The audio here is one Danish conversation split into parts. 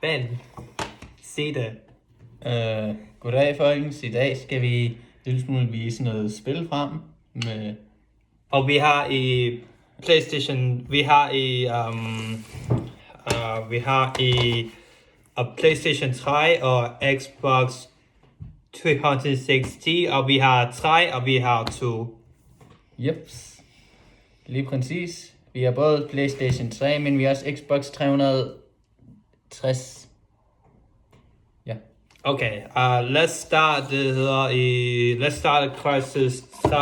Ben, sig det. Goddag folkens, i dag skal vi en lille smule vise noget spil frem med... Og vi har i PlayStation, vi har i PlayStation 3 og Xbox 360, og vi har 3 og vi har 2. Jeps, lige præcis. Vi har både PlayStation 3, men vi har også Xbox 360. Ja. Okay, let's start let's start Crisis 3.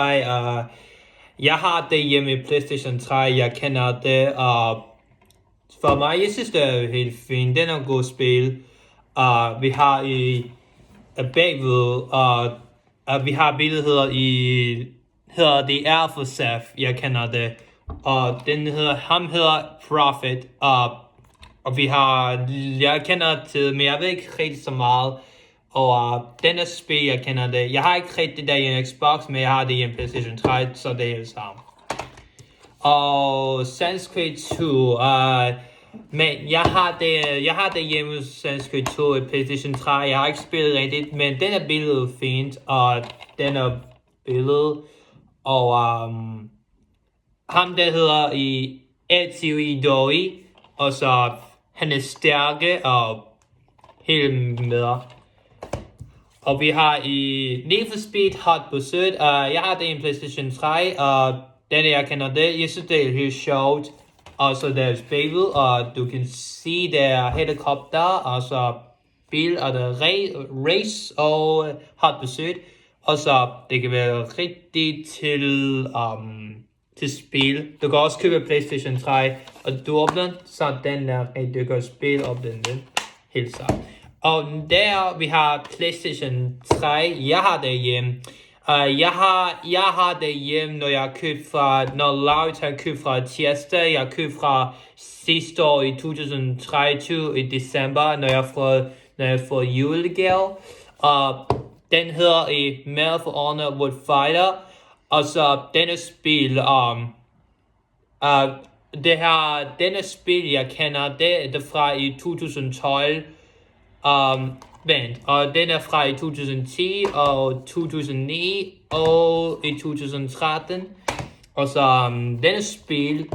Jeg har det hjemme i PlayStation 3, jeg kender det, og for mig, jeg synes det er helt fint, det er et godt spil. Vi har i bagved, og vi har billeder hedder The Alpha Seth, jeg kender det, og ham hedder Prophet, og vi har, jeg kender til, men jeg ved ikke rigtig så meget, og denne spil, jeg kender det, jeg har ikke rigtig det der i en Xbox, men jeg har det i en PlayStation 3, så det er det samme. Og Sanskrit 2, men jeg har det hjemme Sanskrit 2 i PlayStation 3, jeg har ikke spillet rigtigt, men den er billedet fint, og den er billedet, og ham der hedder i Etsy Doi, og så han er stærke og helt med. Og vi har i Need for Speed Hot Pursuit, jeg har det i en PlayStation 3, og den jeg kender det, jeg synes det er helt sjovt. Og så der er spillet, og du kan se der er helikopter, og så bil, og der race og Hot Pursuit. Og så det kan være rigtigt til spil. Du kan også købe PlayStation 3, og du åbner, så den er rigtig, du kan spille op den helt så. Og der vi har PlayStation 3, jeg har det hjemme. Jeg har det hjemme, når jeg købte når Laurits har købt fra tirsdag, jeg købte fra sidste år i 2023 i december, når jeg får julegave. Den hedder i Medal of Honor Wood Fighter, og så denne spil, denne spil jeg kender, det er fra i 2012, og den er fra i 2010 og 2009 og i 2013, og så denne spil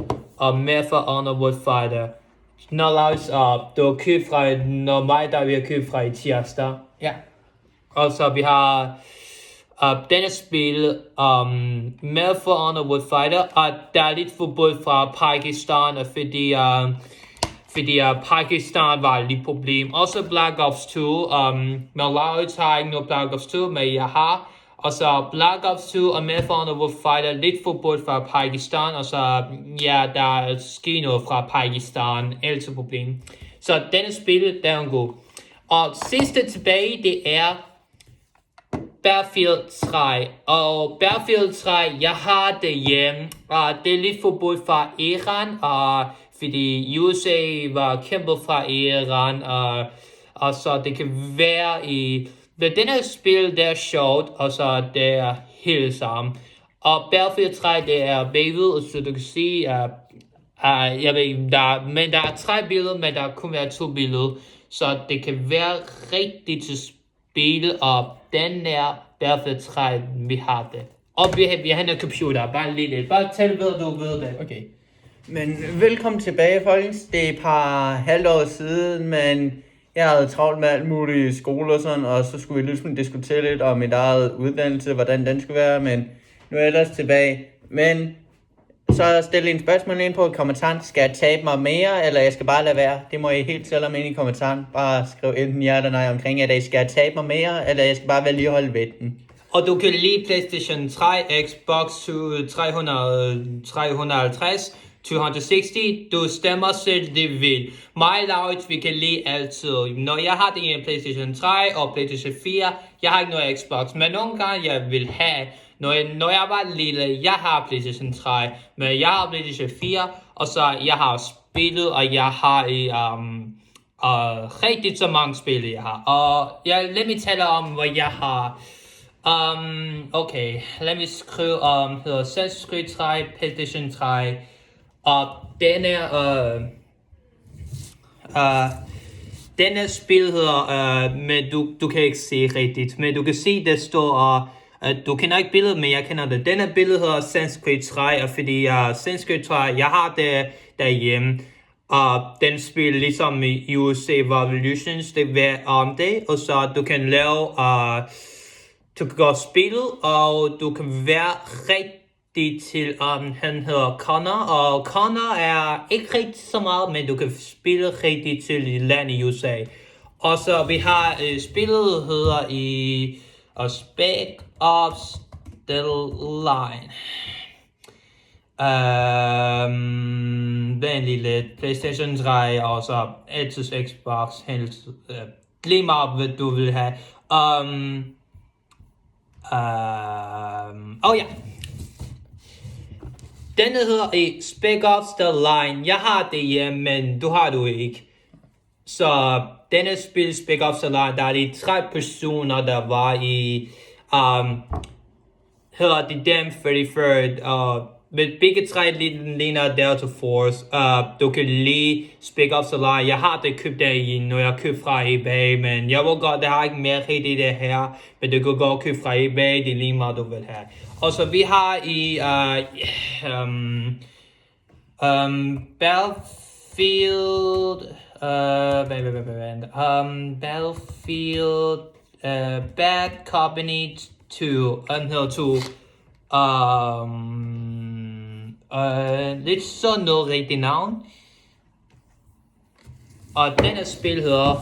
Medal of Honor Wood Fighter, når Laurits, du har købt fra, når mig der vi har købt fra i tirsdag. Ja. Og så vi har denne spil Medal of Honor Wood Fighter, og der er lidt forbud fra Pakistan, fordi Pakistan var lidt problem. Også Black Ops 2, men Laurits har ikke noget Black Ops 2, men jeg har. Og så Black Ops 2 og Medal of Honor Wood Fighter, lidt forbud fra Pakistan, og så ja, der er sket noget fra Pakistan, altid problem. Så denne spil, der er en god. Og sidste tilbage, det er Battlefield 3, og Battlefield 3, jeg har det hjemme, og det er lidt forbudt fra Iran, fordi USA var kæmpet fra Iran, og så det kan være i, den her spil, det er sjovt, og så det er helt sammen. Og Battlefield 3, det er bagved, så du kan se, jeg ved ikke, men der er 3 billeder, men der kun være 2 billeder, så det kan være rigtigt til spil, og den er Battlefield 3, vi har det. Og vi har en computer, bare lidt. Bare tæl ved, du ved det. Okay. Men velkommen tilbage, folkens. Det er et par halvår siden, men jeg havde travlt med alt muligt i skole og sådan, og så skulle vi ligesom diskutere lidt om mit eget uddannelse, hvordan den skulle være, men nu er jeg ellers tilbage. Men så stille en spørgsmål ind på kommentaren. Skal jeg tabe mig mere, eller jeg skal bare lade være? Det må I helt selv om ind i kommentaren. Bare skriv enten ja eller nej omkring, at skal jeg tabe mig mere, eller jeg skal bare vedligeholde vægten. Og du kan lide PlayStation 3, Xbox 350, 260, du stemmer selv det vil. Mig og Laurits, vi kan lide altid. Når jeg har det i en PlayStation 3 og PlayStation 4, jeg har ikke noget Xbox, men nogle gange jeg vil have, når jeg var lille, jeg har PlayStation 3, men jeg har PlayStation 4, og så jeg har spillet, og jeg har rigtig så mange spil, jeg har. Og lad mig tale om, hvad jeg har. Okay, lad mig skrive hedder Sanskrit 3, PlayStation 3, og den er denne spil hedder, men du kan ikke se rigtigt, men du kan se, der står, du kender ikke billedet, men jeg kender det. Denne billede hedder Sanskrit 3, og fordi Sanskrit 3, jeg har det derhjemme, og den spil ligesom i USA Revolutions, det er om det, og så du kan lave, du kan gå spillet, og du kan være rigtig til, han hedder Connor, og Connor er ikke rigtig så meget, men du kan spille rigtig til et land i USA. Og så vi har spillet hedder i Spec Ops The Line. Venlig lidt, PlayStation 3 og så altid Xbox, helst lige meget hvad du vil have. Ja. Denne hedder i Spec Ops The Line. Jeg har det hjemme, men du har du ikke. Så denne spil Spec Ops The Line, der er de 3 personer, der var i hedder de Damn 33rd, og med begge 3 ligner Delta Force. Du kan lide Spec Ops The Line. Jeg har det købt der når jeg købte fra eBay, men jeg vil godt, det har ikke mere rigtigt det her, men du kan godt købe fra eBay, det er lige meget du vil have. Og så vi har i Battlefield Battlefield Bad Company 2 hedder 2 lidt sådan noget rigtig navn. Og denne spil hedder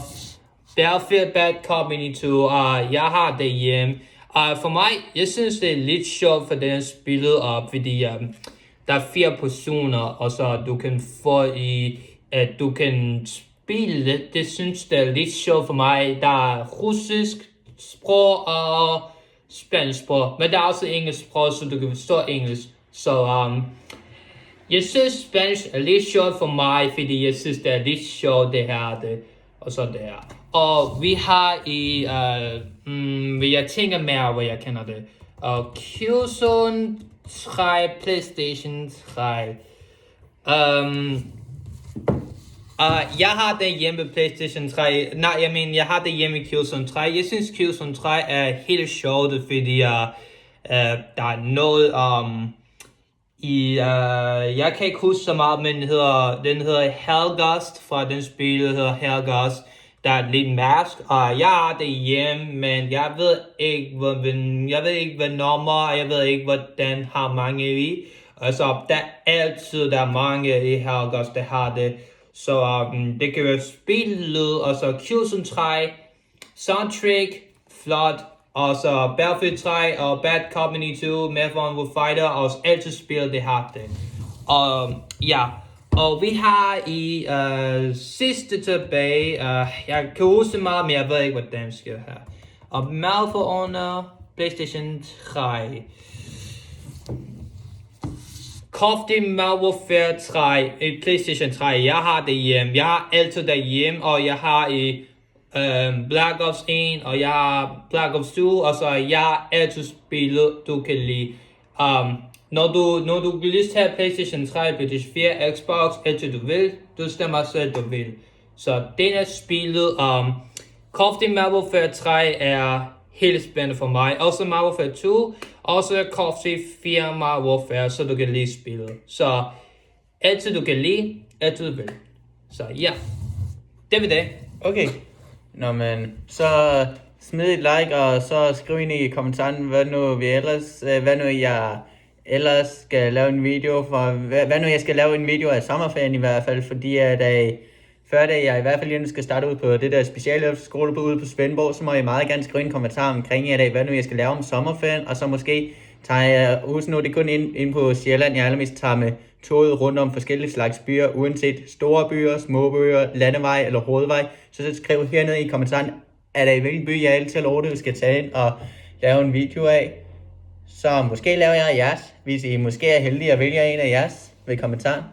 Battlefield Bad Company 2, og jeg har det hjemme. For mig, jeg synes det er lidt sjovt for den spillet op, fordi der er 4 personer, og så du kan få at du kan spille. Det synes det er lidt sjovt for mig. Der er russisk sprog og spansk sprog, men der er også engelsk sprog, så du kan forstå engelsk. Så jeg synes spansk er lidt sjovt for mig, fordi jeg synes det er lidt sjovt det her, og så det her. Og vi har i, jeg tænker mere, hvor jeg kender det. Killzone 3, PlayStation 3. Jeg har det hjemme på PlayStation 3. Nej, jeg har det hjemme i Killzone 3. Jeg synes Killzone 3 er helt sjovt, fordi der er noget jeg kan ikke huske så meget, men den hedder Helghast fra den spil, der hedder Helghast. Der er lidt mask, og jeg har det hjemme, men jeg ved ikke hvad nummer, jeg ved ikke hvordan har mange i. Altså, der er mange i Helghast, der har det. Så det kan være spillet, og så Killzone 3, soundtrack, flot, og så Battlefield 3 og Bad Company 2, Marathon with Fighter, og altid spil det har det. Og ja, og vi har i sidste tilbage, jeg kan huske meget, men jeg ved ikke, hvordan skal jeg have. Og Medal of Honor, PlayStation 3. Call of Duty Modern Warfare 3, PlayStation 3, jeg har det hjemme. Jeg har altid derhjemme, og jeg har i Black Ops 1, og jeg har Black Ops 2, og så jeg har altid spillet, du kan lide. Når du vil lyst til at have PlayStation 3, PlayStation 4, Xbox, altid du vil, du stemmer selv du vil. Så den er spillet, Call of Duty Modern Warfare 3 er helt spændende for mig. Også Modern Warfare 2, også Call of Duty 4 Modern Warfare, så du kan lide spillet. Så altid du kan lide, altid du vil. Så ja, det var det. Okay. Nå, men så smid et like, og så skriv ind i kommentaren, hvad nu jeg ellers skal lave en video for, hvad nu jeg skal lave en video af sommerferien i hvert fald, fordi at før da jeg i hvert fald skal starte ud på det der specialskole ude på Svendborg, så må jeg meget gerne skrive en kommentar omkring hvad nu jeg skal lave om sommerferien, og så måske tager jeg, husk nu, det er kun ind på Sjælland, jeg allermest tager med toget rundt om forskellige slags byer, uanset store byer, små byer, landevej eller hovedvej, så skriv hernede i kommentaren, hvilken by jeg altid eller det skal tage ind og lave en video af. Så måske laver jeg jeres, hvis I måske er heldige at vælge en af jeres ved kommentaren.